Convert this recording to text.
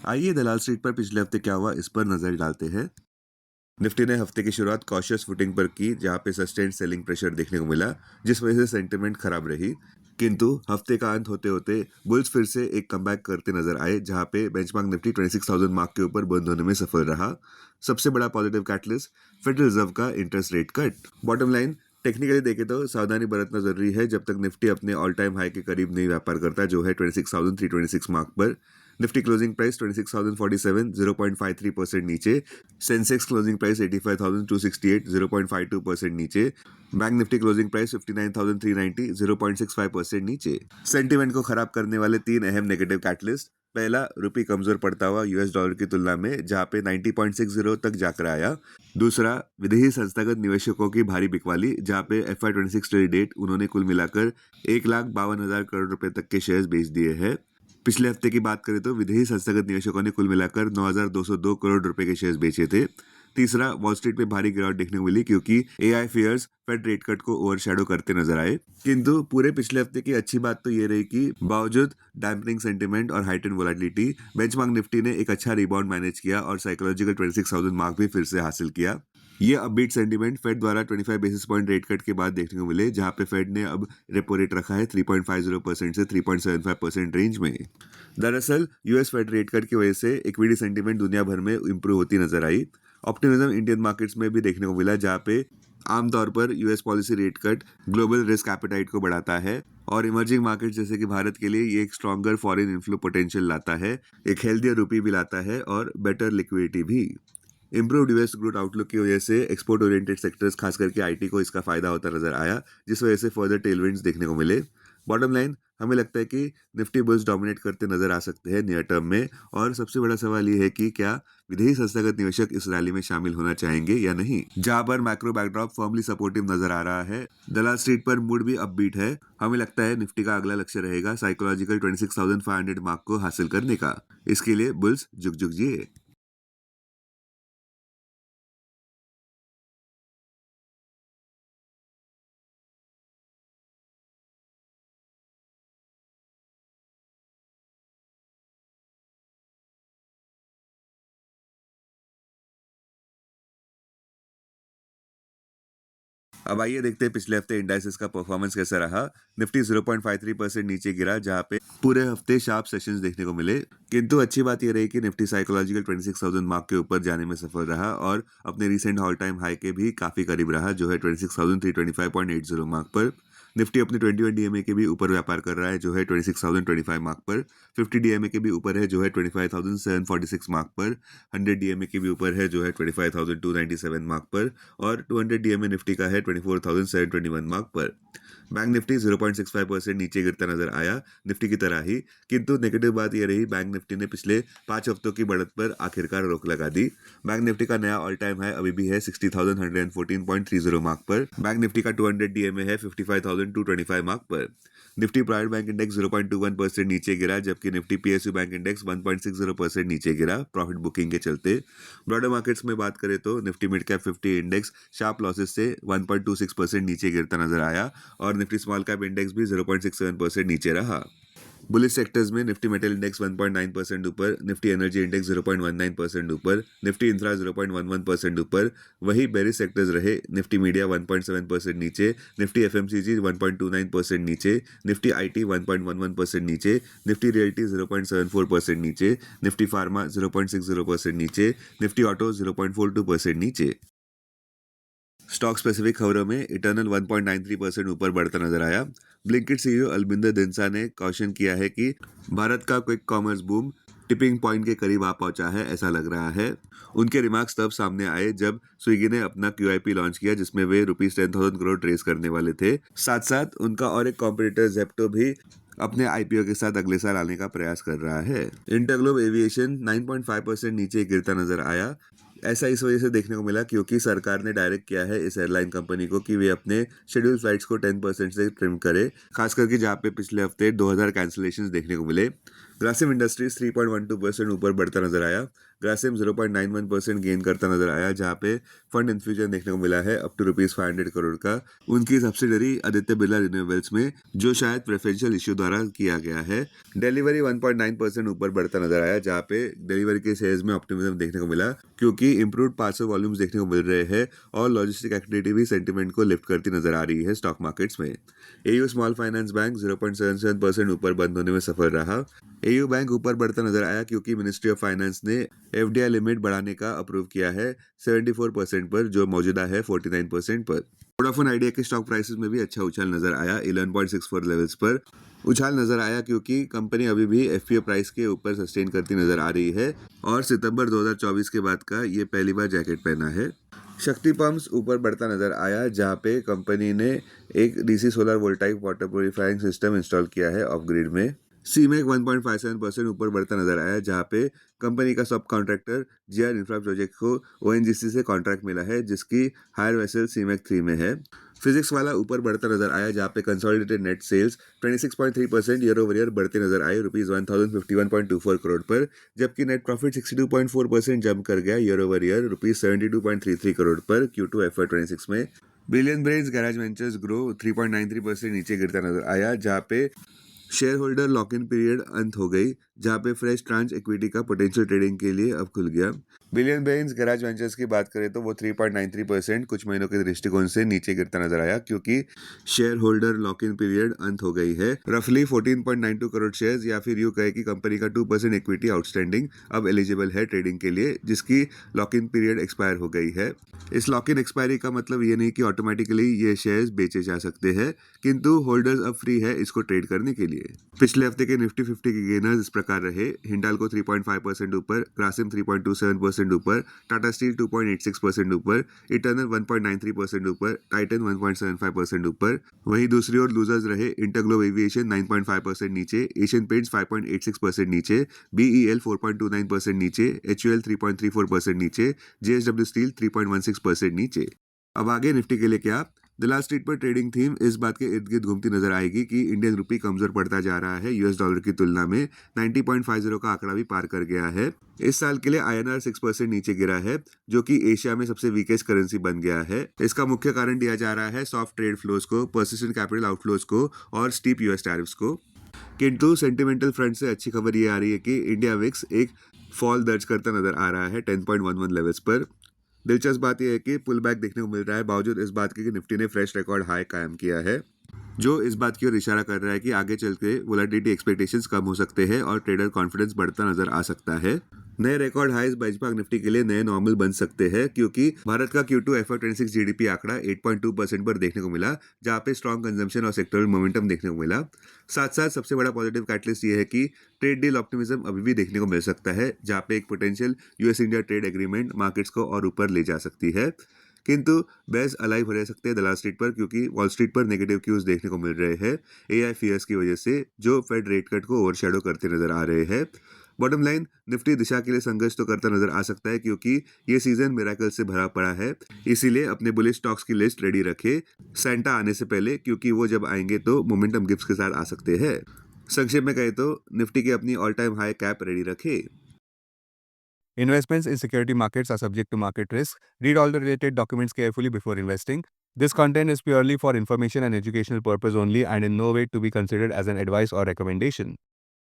आइए दलाल स्ट्रीट पर पिछले हफ्ते क्या हुआ इस पर नजर डालते हैं। निफ्टी ने हफ्ते की शुरुआत कॉशियस फुटिंग पर की, जहां पे सस्टेन्ड सेलिंग प्रेशर देखने को मिला, जिस वजह से सेंटिमेंट खराब रही। किंतु हफ्ते का अंत होते होते बुल्स फिर से एक कमबैक करते नजर आए, जहां पे बेंचमार्क निफ्टी 26,000 मार्क के ऊपर बंद होने में सफल रहा। सबसे बड़ा पॉजिटिव कैटलिस्ट फेडरल रिजर्व का interest rate cut. Bottom line, technically देखें तो सावधानी बरतना जरूरी है जब तक निफ्टी अपने ऑल टाइम हाई के करीब नहीं व्यापार करता, जो है 26,326 मार्क पर। निफ्टी क्लोजिंग प्राइस 26,047, 0.53% नीचे। सेंसेक्स क्लोजिंग प्राइस 85,268, 0.52% नीचे। बैंक निफ्टी क्लोजिंग प्राइस 59,390, 0.65% नीचे। सेंटीमेंट को खराब करने वाले तीन अहम नेगेटिव कैटलिस्ट। पहला, रुपी कमजोर पड़ता हुआ यूएस डॉलर की तुलना में, जहां पे 90.60 तक जाकर आया। दूसरा, विदेशी संस्थागत निवेशकों की भारी बिकवाली, जहां पे FY26 टेल डेट उन्होंने कुल मिलाकर 1,52,000 करोड़ रुपए तक के शेयर्स बेच दिए हैं। पिछले हफ्ते की बात करें तो विदेशी संस्थागत निवेशकों ने कुल मिलाकर 9,202 करोड़ रुपए के शेयर्स बेचे थे। तीसरा, वॉल स्ट्रीट में भारी गिरावट देखने को मिली क्योंकि AI fears Fed rate cut को ओवरशैडो करते नजर आए। किंतु पूरे पिछले हफ्ते की अच्छी बात तो ये रही कि बावजूद डैम्पनिंग सेंटिमेंट और हाइटेंड वोलेटिलिटी, बेंचमार्क निफ्टी ने एक अच्छा रिबाउंड मैनेज किया और साइकोलॉजिकल 26,000 मार्क भी फिर से हासिल किया। ये अपबीट सेंटीमेंट फेड द्वारा 25 बेसिस पॉइंट रेट कट के बाद देखने को मिले, जहां पे फेड ने अब रेपो रेट रखा है 3.50% से 3.75% रेंज में। दरअसल यूएस फेड रेट कट की वजह से इक्विटी सेंटीमेंट दुनिया भर में इंप्रूव होती नजर आई। ऑप्टिमिज्म इंडियन मार्केट्स में भी देखने को मिला, जहां पे आमतौर पर US policy rate cut global risk appetite को बढ़ाता है और इमर्जिंग मार्केट जैसे कि भारत के लिए ये एक स्ट्रॉन्गर फॉरेन इन्फ्लो पोटेंशियल लाता है, एक हेल्दियर रुपी भी लाता है और बेटर लिक्विडिटी भी। इम्प्रूव्ड यूएस ग्रोथ आउटलुक की वजह से एक्सपोर्ट ओरिएंटेड सेक्टर्स खास करके आईटी को इसका फायदा होता नजर आया, जिस वजह से फर्दर टेलविंड्स देखने को मिले। बॉटम लाइन, हमें लगता है कि निफ्टी बुल्स डोमिनेट करते नजर आ सकते हैं नियर टर्म में, और सबसे बड़ा सवाल ये है कि क्या विदेशी संस्थागत निवेशक इस रैली में शामिल होना चाहेंगे या नहीं, जहां पर मैक्रो बैकड्रॉप फर्मली सपोर्टिव नजर आ रहा है। दलाल स्ट्रीट पर मूड भी अपबीट है। हमें लगता है निफ्टी का अगला लक्ष्य रहेगा साइकोलॉजिकल 26,500 मार्क को हासिल करने का। इसके लिए बुल्स जुग जुग जिए। अब आइए देखते हैं पिछले हफ्ते इंडाइसेस का परफॉर्मेंस कैसा रहा। निफ्टी 0.53% नीचे गिरा, जहां पे पूरे हफ्ते शार्प सेशंस देखने को मिले। किंतु अच्छी बात यह रही कि निफ्टी साइकोलॉजिकल 26,000 मार्क के ऊपर जाने में सफल रहा और अपने रिसेंट ऑल टाइम हाई के भी काफी करीब रहा, जो है 26,325.80 मार्क पर। निफ्टी अपने 21 डीएमए के भी ऊपर व्यापार कर रहा है, जो है 26,025 मार्क पर। 50 डीएमए के भी ऊपर है, जो है 25,746 मार्क पर। 100 डीएमए के भी ऊपर है, जो है 25,297 मार्क पर। और 200 डीएमए निफ्टी का है 24,721 मार्क पर। बैंक निफ्टी 0.65% नीचे गिरता नजर आया, निफ्टी की तरह ही। किंतु नेगेटिव बात यह रही, बैंक निफ्टी ने पिछले 5 हफ्तों की बढ़त पर आखिरकार रोक लगा दी। बैंक निफ्टी का नया ऑल टाइम हाई अभी भी है 60,114.30 मार्क पर। बैंक निफ्टी का 200 डीएमए है 55,225 मार्क पर। निफ्टी प्राइवेट बैंक इंडेक्स 0.21% नीचे गिरा, जबकि निफ्टी पीएसयू बैंक इंडेक्स 1.60% नीचे गिरा प्रॉफिट बुकिंग के चलते। ब्रॉडर मार्केट्स में बात करें तो Nifty mid cap 50 index sharp losses से 1.26% नीचे गिरता नजर आया और निफ्टी स्मॉल कैप इंडेक्स भी 0.67% नीचे रहा। बुलिश सेक्टर्स में निफ्टी मेटल इंडेक्स 1.9% ऊपर, निफ्टी एनर्जी इंडेक्स 0.19% ऊपर, निफ्टी इंफ्रा 0.11% ऊपर। वही बेरिश सेक्टर्स रहे, निफ्टी मीडिया 1.7% नीचे, निफ्टी एफएमसीजी 1.29% नीचे, निफ्टी आईटी 1.11% नीचे, निफ्टी रियल्टी 0.74% नीचे, निफ्टी फार्मा 0.60% नीचे, निफ्टी ऑटो 0.42% नीचे। स्टॉक स्पेसिफिक खबरों में इटर्नल 1.93% ऊपर बढ़ता नजर आया। ब्लिंकिट सीईओ अलबिंदर दिनसा ने कॉशन किया है कि भारत का quick commerce boom tipping point के करीब आ पहुंचा है, ऐसा लग रहा है। उनके रिमार्क्स तब सामने आए जब स्विगी ने अपना क्यूआईपी लॉन्च किया, जिसमें वे ₹10,000 करोड़ रेस करने वाले थे। साथ साथ उनका और एक कॉम्पिटिटर जेप्टो भी अपने आईपीओ के साथ अगले साल आने का प्रयास कर रहा है। इंटरग्लोब एविएशन 9.5% नीचे गिरता नजर आया। ऐसा इस वजह से देखने को मिला क्योंकि सरकार ने डायरेक्ट किया है इस एयरलाइन कंपनी को कि वे अपने शेड्यूल फ्लाइट्स को 10% से ट्रिम करे, खास करके जहाँ पे पिछले हफ्ते 2,000 कैंसिलेशंस देखने को मिले। ग्रासिम इंडस्ट्रीज 3.12% ऊपर बढ़ता नजर आया। ग्रासिम 0.91% गेन करता नजर आया, जहां पे फंड इन्फ्यूजन देखने को मिला है अप टू ₹500 करोड़ का उनकी सब्सिडरी आदित्य बिरला रिन्यूएबल्स में, जो शायद प्रेफरेंशियल इश्यू द्वारा किया गया है। डिलीवरी 1.9% ऊपर बढ़ता नजर आया, जहां पे डिलीवरी के शेयर्स में ऑप्टिमिज्म देखने को मिला क्योंकि इंप्रूव्ड पार्सल वॉल्यूम्स देखने को मिल रहे हैं और लॉजिस्टिक एक्टिविटी भी सेंटिमेंट को लिफ्ट करती नजर आ रही है स्टॉक मार्केट्स में। एयू स्मॉल फाइनेंस बैंक 0.77% ऊपर बंद होने में सफल रहा। एयू बैंक ऊपर बढ़ता नजर आया क्योंकि मिनिस्ट्री ऑफ फाइनेंस ने एफडीआई लिमिट बढ़ाने का अप्रूव किया है 74% पर, जो मौजूदा है 49% पर। वोडाफोन आइडिया के स्टॉक प्राइसेस में भी अच्छा उछाल नजर आया 11.64 लेवल्स पर। उछाल नजर आया क्योंकि कंपनी अभी भी एफपीओ प्राइस के ऊपर सस्टेन करती नजर आ रही है और सितंबर 2024 के बाद का ये पहली बार जैकेट पहना है। शक्ति पंप्स ऊपर बढ़ता नजर आया, जहां पे कंपनी ने एक DC solar voltaic water purifying system install किया है ऑफ ग्रिड में। सीमेक 1.57% ऊपर बढ़ता नजर आया, जहां पे कंपनी का सब कॉन्ट्रैक्टर जीआर इंफ्रा प्रोजेक्ट को ओएनजीसी से कॉन्ट्रैक्ट मिला है, जिसकी हायर वेसल सीमेक 3 में है। फिजिक्स वाला ऊपर बढ़ता नजर आया, जहां पे consolidated net sales 26.3% year over year बढ़ते नजर आए ₹1051.24 करोड़ पर, जबकि नेट प्रॉफिट 62.4% जंप कर गया ईयर ओवर ईयर ₹72.33 करोड़ पर Q2 FY26 में। Billion brains garage ventures grow 3.93% नीचे गिरता नजर आया, जहां पे share holder lock in period अंत हो गई, जहां पे फ्रेश ट्रांच इक्विटी का पोटेंशियल ट्रेडिंग के लिए अब खुल गया। बिलियन ब्रेन्स गैराज वेंचर्स की बात करें तो वो 3.93% कुछ महीनों के दृष्टिकोण से नीचे गिरता नजर आया क्योंकि share holder lock in period अंत हो गई है। रफली 14.92 करोड़ शेयर्स, या फिर यूं कहे कि कंपनी का 2% इक्विटी आउटस्टैंडिंग अब एलिजिबल है ट्रेडिंग के लिए, जिसकी लॉक इन पीरियड एक्सपायर हो गई है। इस लॉक इन एक्सपायरी का मतलब ये नहीं कि ऑटोमेटिकली ये शेयर्स बेचे जा सकते हैं, किंतु होल्डर्स अब फ्री है इसको ट्रेड करने के लिए। पिछले हफ्ते के निफ्टी 50 के गेनर्स इस प्रकार रहे। हिंडाल्को 3.5% ऊपर, ग्रासिम 3.27% ऊपर, टाटा स्टील 2.86% ऊपर, इटर्नल 1.93% ऊपर, टाइटन 1.75% ऊपर। वहीं दूसरी ओर लूजर्स रहे इंटरग्लोब एविएशन 9.5% नीचे, एशियन पेंट्स 5.86% नीचे, बीईएल 4.29% नीचे, एचयूएल 3.34% नीचे, जेएसडब्ल्यू स्टील 3.16% नीचे। अब आगे निफ्टी के लिए क्या? दलाल स्ट्रीट पर ट्रेडिंग थीम इस बात के इर्द गिर्द घूमती नजर आएगी कि इंडियन रुपी कमजोर पड़ता जा रहा है यूएस डॉलर की तुलना में। 90.50 का आंकड़ा भी पार कर गया है। इस साल के लिए आईएनआर 6% नीचे गिरा है, जो कि एशिया में सबसे वीकेस्ट करेंसी बन गया है। इसका मुख्य कारण दिया जा रहा है सॉफ्ट ट्रेड फ्लोज को, पर्सिस्टेंट कैपिटल आउटफ्लोज को और स्टीप यूएस टैरिफ्स को। किंतु सेंटिमेंटल फ्रंट से अच्छी खबर ये आ रही है कि इंडिया विक्स एक फॉल दर्ज करता नजर आ रहा है 10.11 लेवल्स पर। दिलचस्प बात यह है कि पुल बैक देखने को मिल रहा है, बावजूद इस बात के कि निफ्टी ने फ्रेश रिकॉर्ड हाई कायम किया है, जो इस बात की ओर इशारा कर रहा है कि आगे चल के वोलेटिलिटी एक्सपेक्टेशंस कम हो सकते हैं और ट्रेडर कॉन्फिडेंस बढ़ता नजर आ सकता है। नए रिकॉर्ड हाइज बेंचमार्क निफ्टी के लिए नए नॉर्मल बन सकते हैं क्योंकि भारत का Q2 FY26 जीडीपी आंकड़ा 8.2% पर देखने को मिला, जहां पे स्ट्रॉन्ग कंजम्पशन और सेक्टरल मोमेंटम देखने को मिला। साथ साथ सबसे बड़ा पॉजिटिव कैटलिस्ट ये है कि ट्रेड डील ऑप्टिमिज्म अभी भी देखने को मिल सकता है, जहां पे एक potential US India trade agreement markets को और ऊपर ले जा सकती है। किंतु बेस अलाइव रह सकते हैं दलाल स्ट्रीट पर क्योंकि वॉल स्ट्रीट पर नेगेटिव क्यूज देखने को मिल रहे हैं एआई फियर्स की वजह से, जो फेड रेट कट को ओवरशैडो करते नजर आ रहे हैं। बॉटम लाइन, निफ्टी दिशा के लिए संघर्ष तो करता नजर आ सकता है क्योंकि ये सीजन मिराकल से भरा पड़ा है, इसीलिए अपने बुलिश स्टॉक्स की लिस्ट रेडी रखे सैंटा आने से पहले, क्योंकि वो जब आएंगे तो मोमेंटम गिफ्ट्स के साथ आ सकते हैं। संक्षेप में कहे तो निफ्टी की अपनी all time high cap ready रखे। Investments in security markets are subject to market risk. Read all the related documents carefully before investing. This content is purely for information and educational purpose only and in no way to be considered as an advice or recommendation.